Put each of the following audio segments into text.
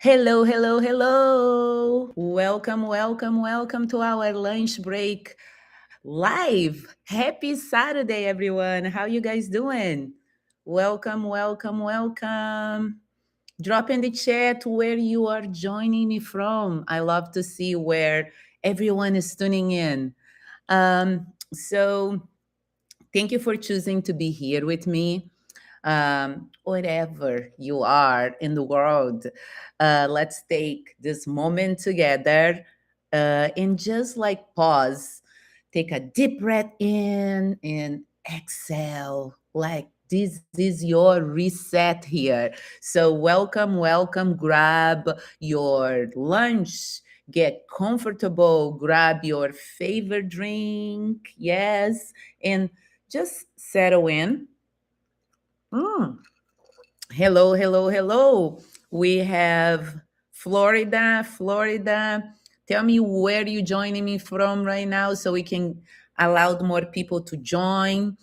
Hello, hello, hello. Welcome, welcome, welcome to our lunch break live. Happy Saturday, everyone. How you guys doing? Welcome, welcome, welcome. Drop in the chat where you are joining me from. I love to see where everyone is tuning in. So thank you for choosing to be here with me. Wherever you are in the world, let's take this moment together and just like pause, take a deep breath in and exhale. Like this is your reset here. So, welcome, welcome. Grab your lunch, get comfortable, grab your favorite drink. Yes, and just settle in. Mm. Hello, hello, hello. We have Florida, Florida. Tell me where you joining me from right now so we can allow more people to join.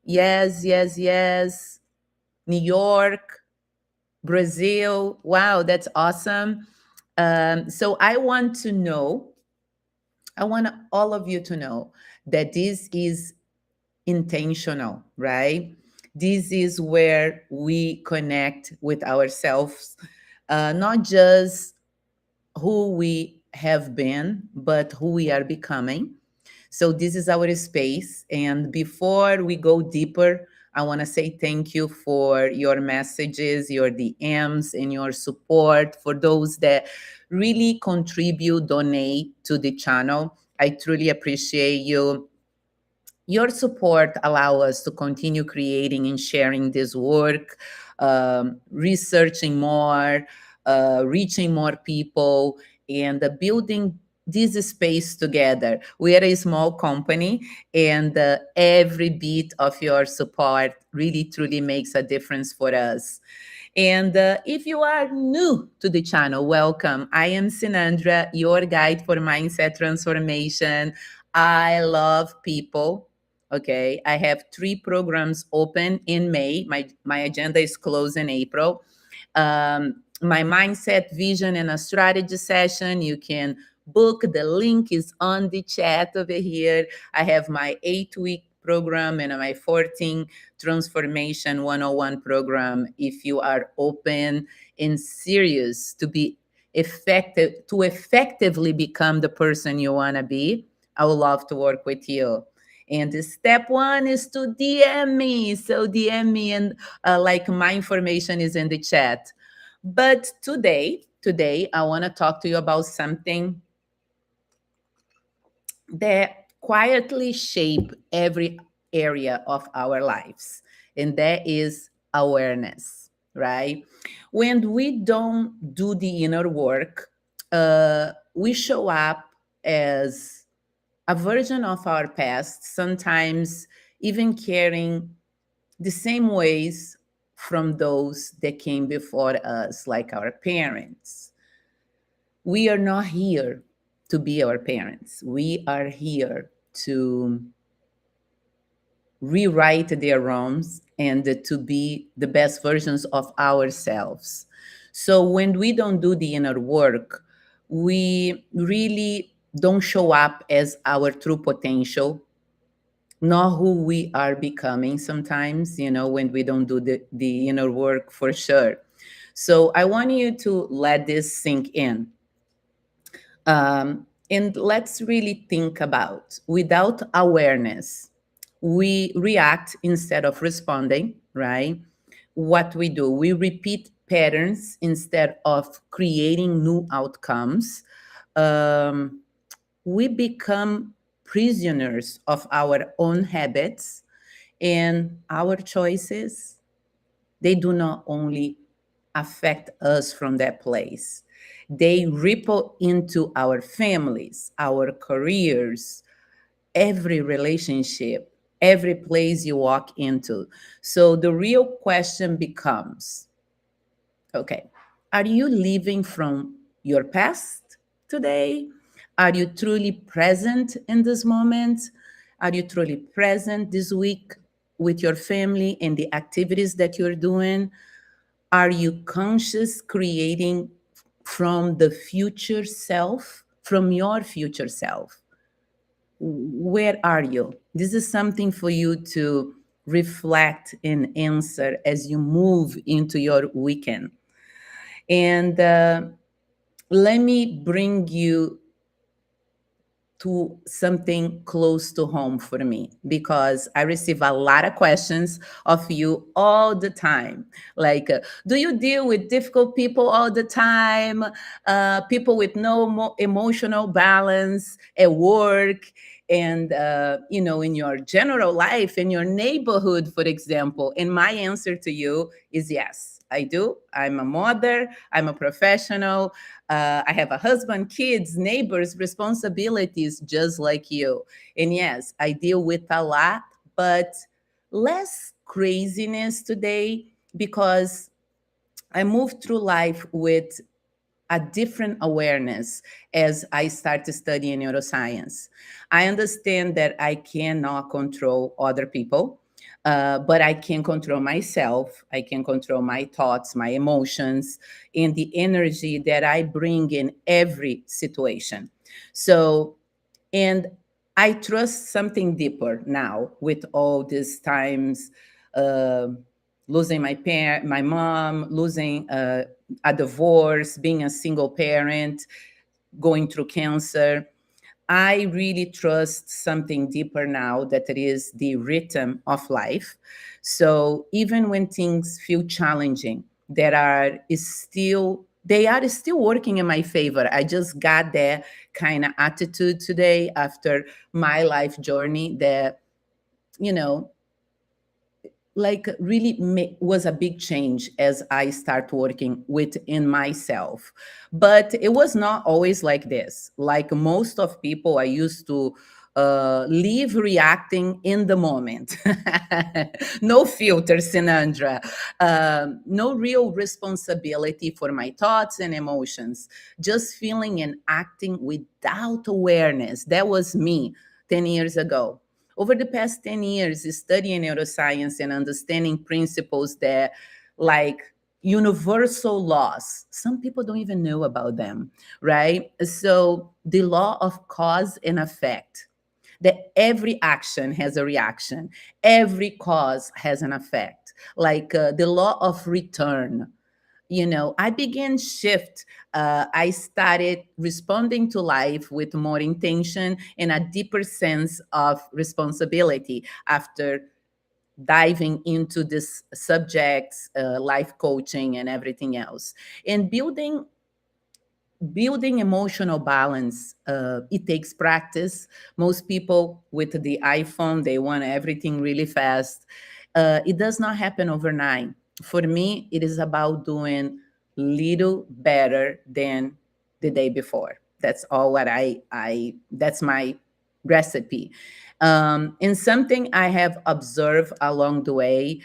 Yes, yes, yes. New York, Brazil. Wow, that's awesome. So I want all of you to know that this is intentional, right? This is where we connect with ourselves, not just who we have been, but who we are becoming. So, this is our space. And before we go deeper, I want to say thank you for your messages, your DMs, and your support for those that really contribute, donate to the channel. I truly appreciate you. Your support allow us to continue creating and sharing this work, researching more, reaching more people, and building this space together. We are a small company, and every bit of your support really truly makes a difference for us. And if you are new to the channel, welcome. I am Sinandra, your guide for mindset transformation. I love people. Okay, I have 3 programs open in May. My agenda is closed in April. My mindset, vision, and a strategy session. You can book. The link is on the chat over here. I have my 8-week program and my 14 transformation 101 program. If you are open and serious to be effective, to effectively become the person you want to be, I would love to work with you. And the step one is to DM me. So DM me, and like my information is in the chat. But today I want to talk to you about something that quietly shape every area of our lives, and that is awareness, right? When we don't do the inner work, we show up as a version of our past, sometimes even carrying the same ways from those that came before us, like our parents. We are not here to be our parents. We are here to rewrite their wrongs and to be the best versions of ourselves. So when we don't do the inner work, we really don't show up as our true potential, not who we are becoming sometimes, when we don't do the inner work for sure. So I want you to let this sink in. And let's really think about, without awareness, we react instead of responding, right? What we do, we repeat patterns instead of creating new outcomes. Um, we become prisoners of our own habits, and our choices, they do not only affect us from that place, they ripple into our families, our careers, every relationship, every place you walk into. So the real question becomes, okay, are you living from your past today? Are you truly present in this moment? Are you truly present this week with your family and the activities that you're doing? Are you conscious creating from the future self, from your future self. Where are you? This is something for you to reflect and answer as you move into your weekend. And let me bring you to something close to home for me, because I receive a lot of questions of you all the time. Like, do you deal with difficult people all the time? People with no emotional balance at work, and in your general life, in your neighborhood, for example. And my answer to you is yes, I do. I'm a mother, I'm a professional, I have a husband, kids, neighbors, responsibilities just like you. And yes, I deal with a lot, but less craziness today, because I moved through life with a different awareness as I start to study neuroscience. I understand that I cannot control other people, but I can control myself. I can control my thoughts, my emotions, and the energy that I bring in every situation. So, and I trust something deeper now with all these times. Uh, Losing my mom, losing a divorce, being a single parent, going through cancer. I really trust something deeper now, that it is the rhythm of life. So even when things feel challenging, they are still working in my favor. I just got that kind of attitude today after my life journey, that you know like really was a big change as I start working within myself. But it was not always like this. Like most of people, I used to live reacting in the moment. No filter, Sinandra. No real responsibility for my thoughts and emotions. Just feeling and acting without awareness. That was me 10 years ago. Over the past 10 years, studying neuroscience and understanding principles that, like universal laws, some people don't even know about them, right? So, the law of cause and effect, that every action has a reaction, every cause has an effect, like the law of return. I began shift. I started responding to life with more intention and a deeper sense of responsibility after diving into this subjects, life coaching and everything else, and building emotional balance. It takes practice. Most people with the iPhone, they want everything really fast. It does not happen overnight. For me, it is about doing little better than the day before. That's all what I that's my recipe. And something I have observed along the way,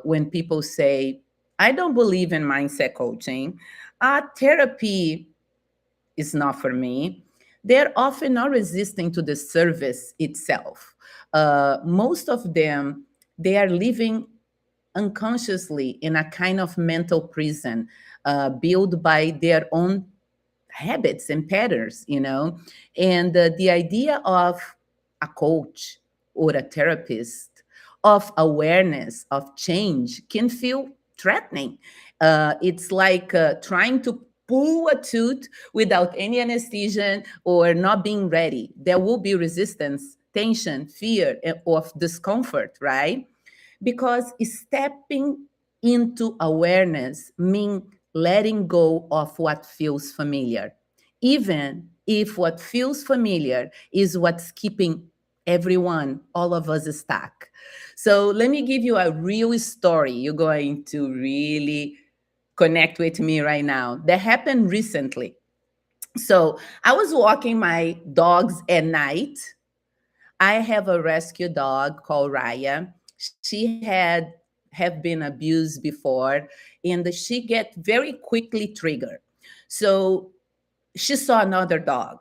when people say, I don't believe in mindset coaching, therapy is not for me, they're often not resisting to the service itself. Most of them, they are living unconsciously in a kind of mental prison, built by their own habits and patterns. And the idea of a coach or a therapist, of awareness, of change, can feel threatening. It's like trying to pull a tooth without any anesthesia, or not being ready. There will be resistance, tension, fear, of discomfort, right? Because stepping into awareness means letting go of what feels familiar, even if what feels familiar is what's keeping everyone, all of us, stuck. So let me give you a real story. You're going to really connect with me right now, that happened recently. So I was walking my dogs at night. I have a rescue dog called Raya. She have been abused before, and she get very quickly triggered. So she saw another dog,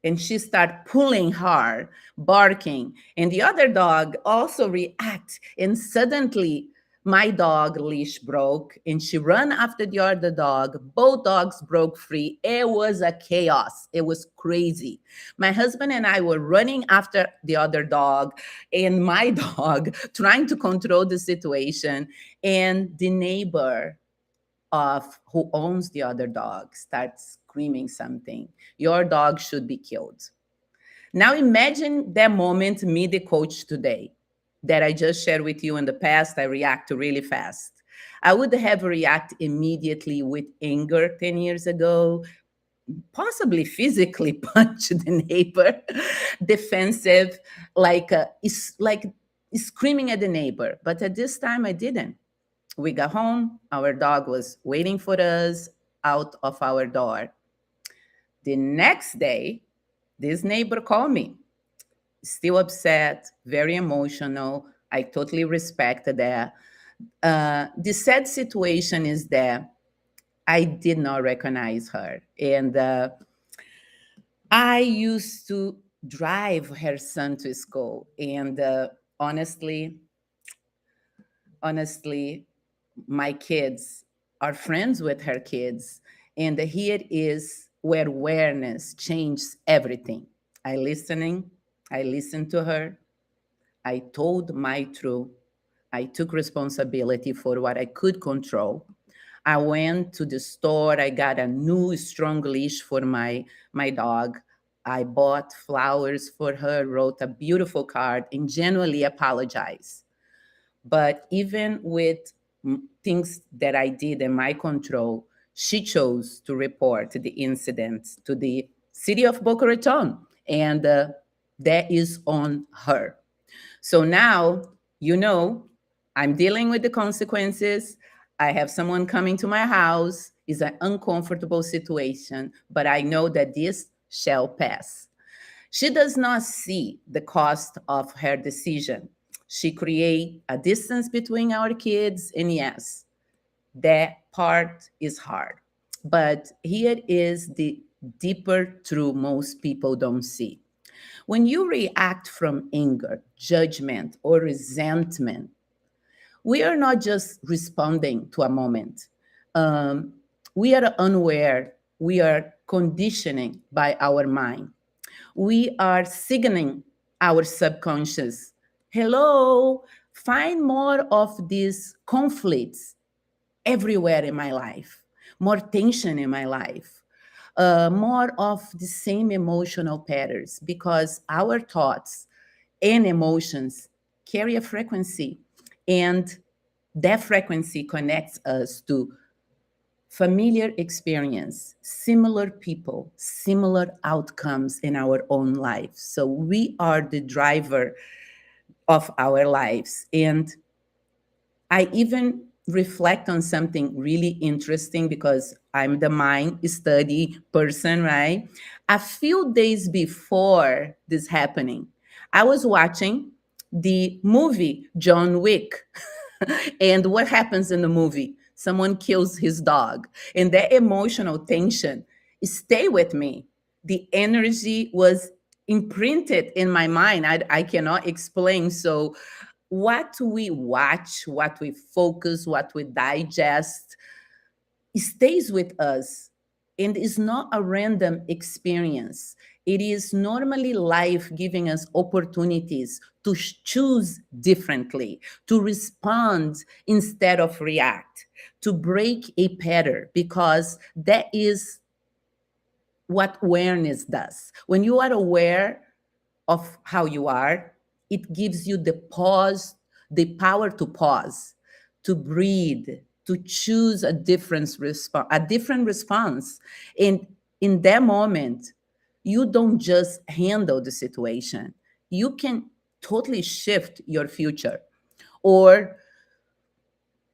and she started pulling hard, barking, and the other dog also react, and suddenly My dog leash broke and she ran after the other dog. Both dogs broke free. It was a chaos. It was crazy. My husband and I were running after the other dog and my dog trying to control the situation. And the neighbor of who owns the other dog starts screaming something. Your dog should be killed. Now imagine that moment, me, the coach today, that I just shared with you in the past, I react really fast. I would have react immediately with anger 10 years ago, possibly physically punch the neighbor, defensive, like screaming at the neighbor. But at this time, I didn't. We got home. Our dog was waiting for us out of our door. The next day, this neighbor called me, still upset, very emotional. I totally respect that. The sad situation is that I did not recognize her. And I used to drive her son to school. And honestly, honestly, my kids are friends with her kids. And here is where awareness changes everything. I listening, I listened to her, I told my truth. I took responsibility for what I could control. I went to the store. I got a new strong leash for my dog. I bought flowers for her, wrote a beautiful card, and genuinely apologized. But even with things that I did in my control, she chose to report the incident to the city of Boca Raton, and that is on her. So now, you know, I'm dealing with the consequences. I have someone coming to my house. It's an uncomfortable situation, but I know that this shall pass. She does not see the cost of her decision. She create a distance between our kids, and yes, that part is hard. But here is the deeper truth most people don't see. When you react from anger, judgment, or resentment, we are not just responding to a moment. Um, we are unaware. We are conditioning by our mind. We are signaling our subconscious, hello, find more of these conflicts everywhere in my life, more tension in my life, more of the same emotional patterns, because our thoughts and emotions carry a frequency, and that frequency connects us to familiar experience, similar people, similar outcomes in our own lives. So we are the driver of our lives. And I even reflect on something really interesting because I'm the mind study person, right? A few days before this happening, I was watching the movie John Wick. And what happens in the movie? Someone kills his dog. And that emotional tension stay with me. The energy was imprinted in my mind. I cannot explain. So what we watch, what we focus, what we digest stays with us and is not a random experience. It is normally life giving us opportunities to choose differently, to respond instead of react, to break a pattern, because that is what awareness does. When you are aware of how you are, it gives you the pause, the power to pause, to breathe, to choose a different response. And in that moment, you don't just handle the situation. You can totally shift your future, or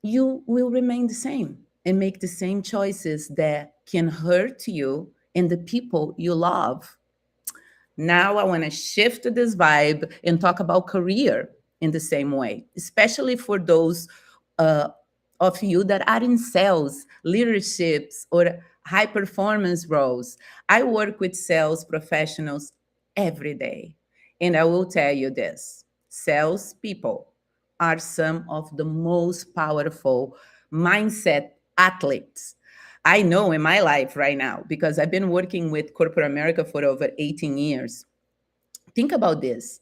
you will remain the same and make the same choices that can hurt you and the people you love. Now I want to shift this vibe and talk about career in the same way, especially for those uh, of you that are in sales, leaderships, or high performance roles. I work with sales professionals every day. And I will tell you this, sales people, are some of the most powerful mindset athletes I know in my life right now, because I've been working with corporate America for over 18 years. Think about this.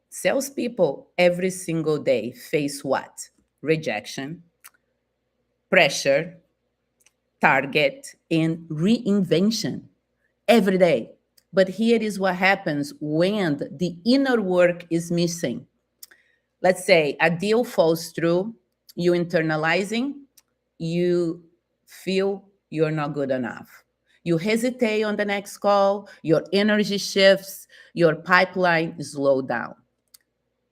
Salespeople every single day face what? Rejection, pressure, target, and reinvention every day. But here is what happens when the inner work is missing. Let's say a deal falls through, you internalizing, you feel you're not good enough. You hesitate on the next call, your energy shifts, your pipeline slows down.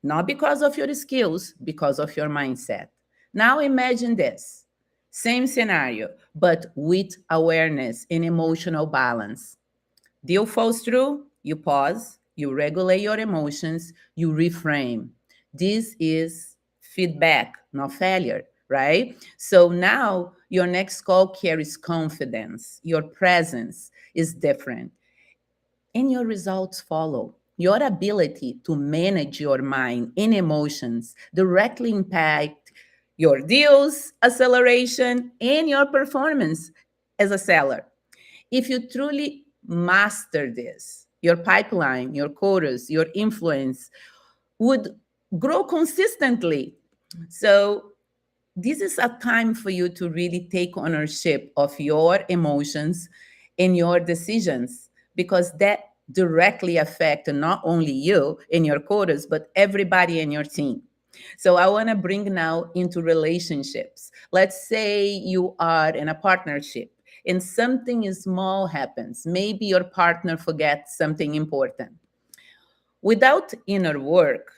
Not because of your skills, because of your mindset. Now imagine this same scenario, but with awareness and emotional balance. Deal falls through, you pause, you regulate your emotions, you reframe. This is feedback, not failure, right? So now your next call carries confidence, your presence is different, and your results follow. Your ability to manage your mind and emotions directly impact your deals, acceleration, and your performance as a seller. If you truly master this, your pipeline, your quotas, your influence would grow consistently. So this is a time for you to really take ownership of your emotions and your decisions, because that directly affect not only you and your quotas but everybody in your team. So I want to bring now into relationships. Let's say you are in a partnership and something small happens. Maybe your partner forgets something important. Without inner work,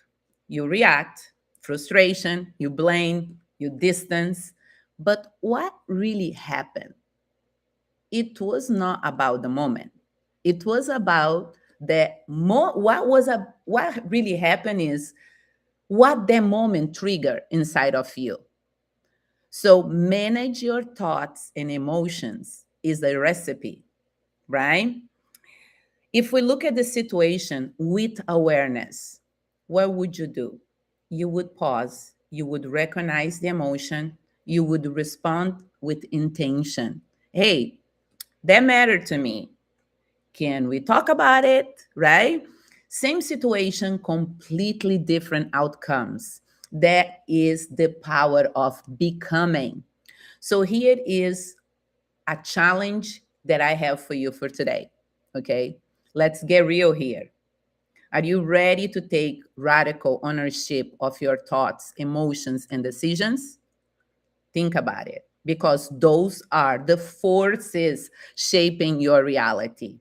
you react, frustration, you blame, you distance. But what really happened? It was not about the moment. It was about the what really happened is what the moment triggered inside of you. So manage your thoughts and emotions is a recipe, right? If we look at the situation with awareness, what would you do? You would pause, you would recognize the emotion, you would respond with intention. Hey, that mattered to me. Can we talk about it? Right? Same situation, completely different outcomes. That is the power of becoming. So here is a challenge that I have for you for today. Okay, let's get real here. Are you ready to take radical ownership of your thoughts, emotions, and decisions? Think about it, because those are the forces shaping your reality.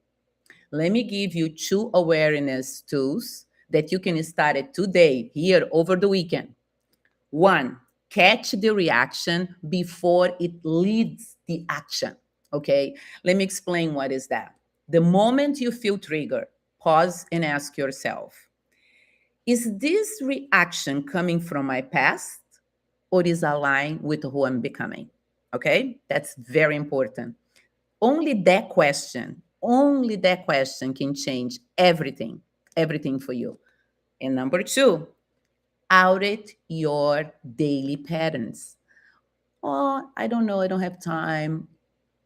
Let me give you two awareness tools that you can start it today, here over the weekend. One, catch the reaction before it leads the action. Okay, let me explain what is that. The moment you feel triggered, pause and ask yourself, is this reaction coming from my past or is aligned with who I'm becoming? Okay, that's very important. Only that question can change everything for you. And number two, audit your daily patterns. Oh, I don't know, I don't have time.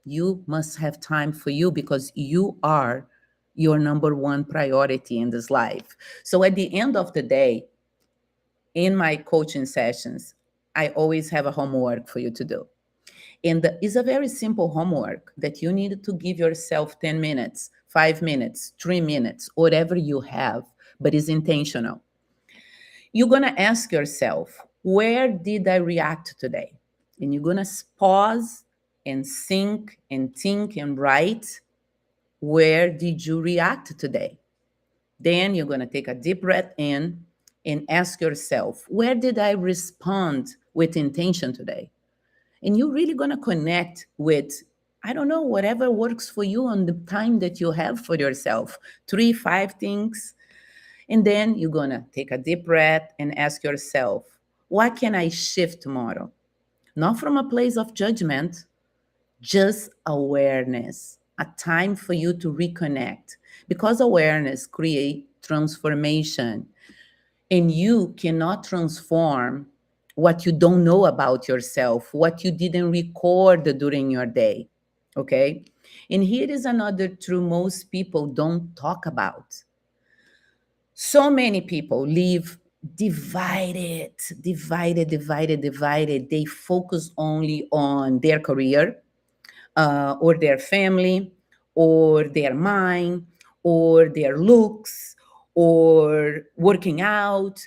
You must have time for you, because you are your number one priority in this life. So at the end of the day, in my coaching sessions, I always have a homework for you to do. And it's a very simple homework that you need to give yourself 10 minutes, 5 minutes, 3 minutes, whatever you have, but it's intentional. You're going to ask yourself, where did I react today? And you're going to pause and think and write, where did you react today? Then you're going to take a deep breath in and ask yourself, where did I respond with intention today? And you're really going to connect with, I don't know, whatever works for you on the time that you have for yourself, 3 5 things. And then you're going to take a deep breath and ask yourself, what can I shift tomorrow? Not from a place of judgment, just awareness, a time for you to reconnect, because awareness creates transformation. And you cannot transform what you don't know about yourself, what you didn't record during your day. Okay. And here is another truth most people don't talk about. So many people live divided. They focus only on their career, or their family, or their mind, or their looks, or working out,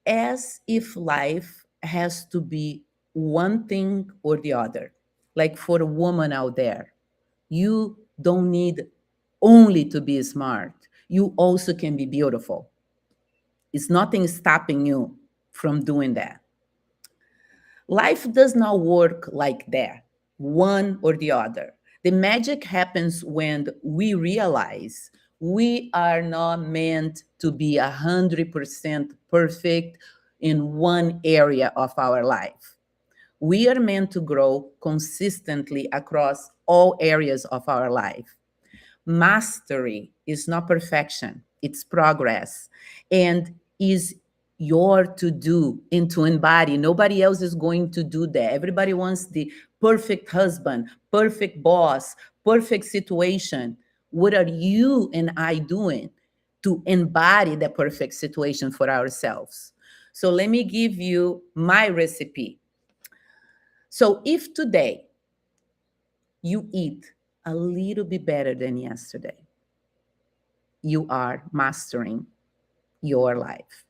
as if life has to be one thing or the other. Like for a woman out there, you don't need only to be smart, you also can be beautiful. It's nothing stopping you from doing that. Life does not work like that, one or the other. The magic happens when we realize we are not meant to be 100% perfect in one area of our life. We are meant to grow consistently across all areas of our life. Mastery is not perfection, it's progress, and is your to do and to embody. Nobody else is going to do that. Everybody wants the perfect husband, perfect boss, perfect situation. What are you and I doing to embody the perfect situation for ourselves? So let me give you my recipe. So if today you eat a little bit better than yesterday, you are mastering your life.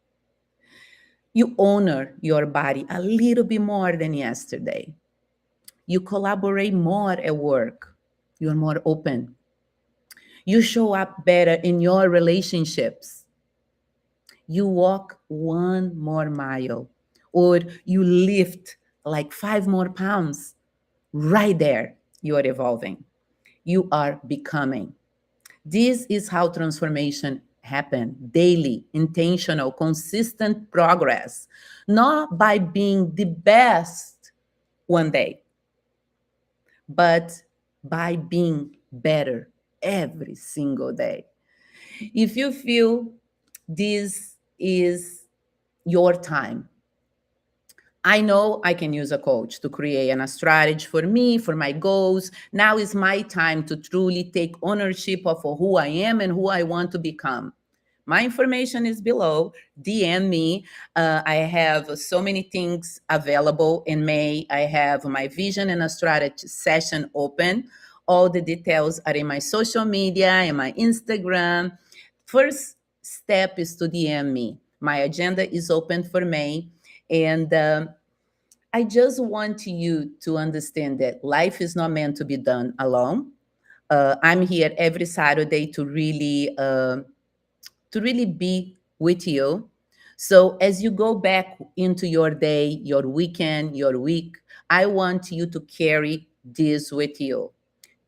You honor your body a little bit more than yesterday. You collaborate more at work. You're more open. You show up better in your relationships. You walk one more mile, or you lift like 5 more pounds. Right there, you are evolving. You are becoming. This is how transformation happen: daily, intentional, consistent progress, not by being the best one day, but by being better every single day. If you feel this is your time, I know I can use a coach to create a strategy for me, for my goals. Now is my time to truly take ownership of who I am and who I want to become. My information is below. DM me. I have so many things available in May. I have my vision and a strategy session open. All the details are in my social media and my Instagram. First step is to DM me. My agenda is open for May. And I just want you to understand that life is not meant to be done alone. I'm here every Saturday to really be with you. So as you go back into your day, your weekend, your week, I want you to carry this with you.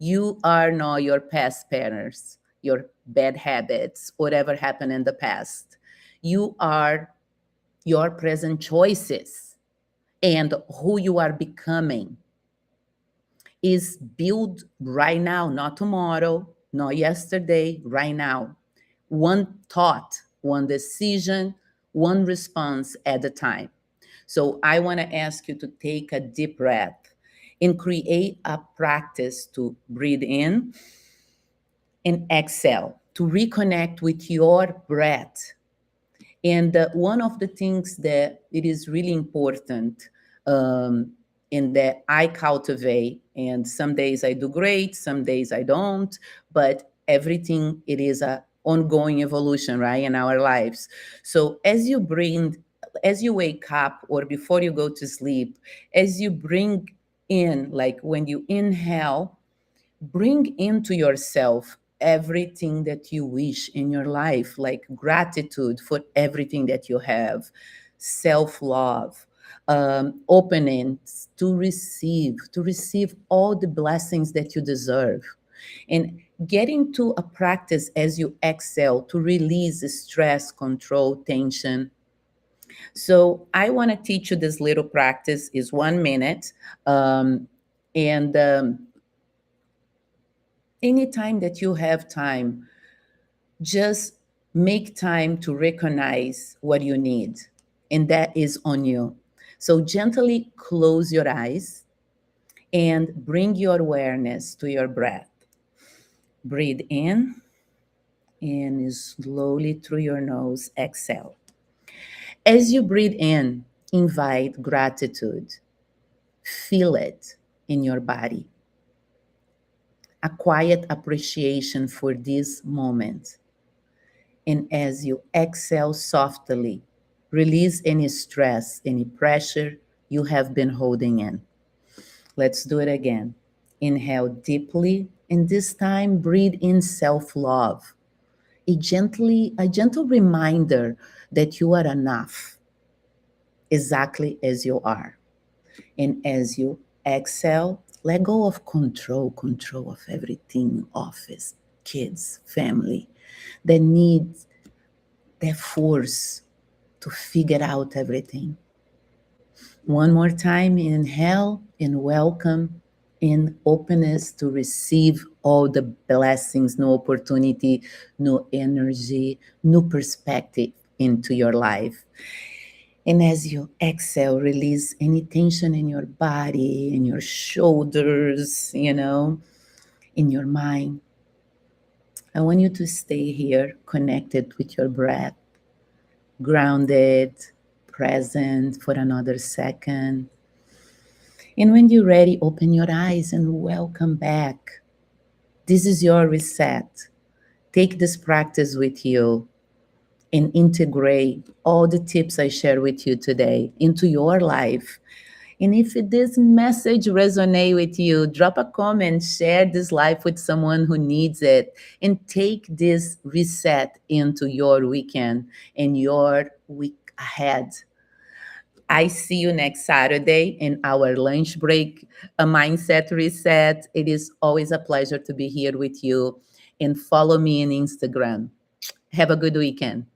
You are not your past patterns, your bad habits, whatever happened in the past. You are your present choices, and who you are becoming is built right now, not tomorrow, not yesterday, right now. One thought, one decision, one response at a time. So I want to ask you to take a deep breath and create a practice to breathe in and exhale, to reconnect with your breath. And one of the things that it is really important, and that I cultivate, and some days I do great, some days I don't, but everything, it is a ongoing evolution, right, in our lives. So as you wake up or before you go to sleep, as you bring in, like when you inhale, bring into yourself everything that you wish in your life, like gratitude for everything that you have, self love, opening to receive all the blessings that you deserve. And get into a practice as you exhale to release the stress, control, tension. So I want to teach you this little practice, is 1 minute. And Anytime that you have time, just Make time to recognize what you need, and that is on you. So gently close your eyes and bring your awareness to your breath. Breathe in and slowly through your nose exhale. As you breathe in, invite gratitude. Feel it in your body. A quiet appreciation for this moment. And as you exhale softly, release any stress, any pressure you have been holding in. Let's do it again. Inhale deeply, and this time breathe in self-love. A gentle reminder that you are enough exactly as you are. And as you exhale, let go of control of everything, office, kids, family, that needs that force to figure out everything. One more time, inhale and welcome in openness to receive all the blessings, new opportunity, new energy, new perspective into your life. And as you exhale, release any tension in your body, in your shoulders, in your mind. I want you to stay here connected with your breath, grounded, present for another second. And when you're ready, open your eyes and welcome back. This is your reset. Take this practice with you and integrate all the tips I share with you today into your life. And if this message resonate with you, drop a comment, share this life with someone who needs it, and take this reset into your weekend and your week ahead. I see you next Saturday in our lunch break, a mindset reset. It is always a pleasure to be here with you. And follow me on Instagram. Have a good weekend.